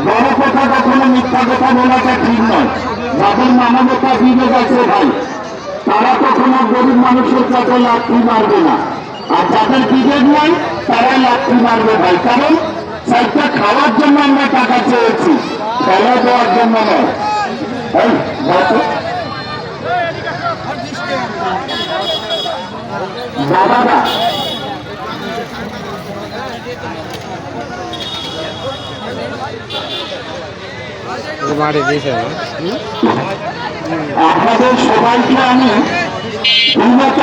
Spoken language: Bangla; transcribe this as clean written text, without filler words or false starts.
বড় কথা কখনো মিথ্যা কথা বলাটা ঠিক নয়। যাদের মানবতা বিবেক আছে ভাই, তারা কখনো গরিব মানুষের কাছে লাথি মারবে না, আর যাদের বিবেক নাই তারাই লাথি মারবে ভাই। কারণ সাইডটা খাওয়ার জন্য আমরা টাকা চেয়েছি, ফেলে দেওয়ার জন্য নয়। বাবারা আপনাদের সবাইকে আমি মাঠ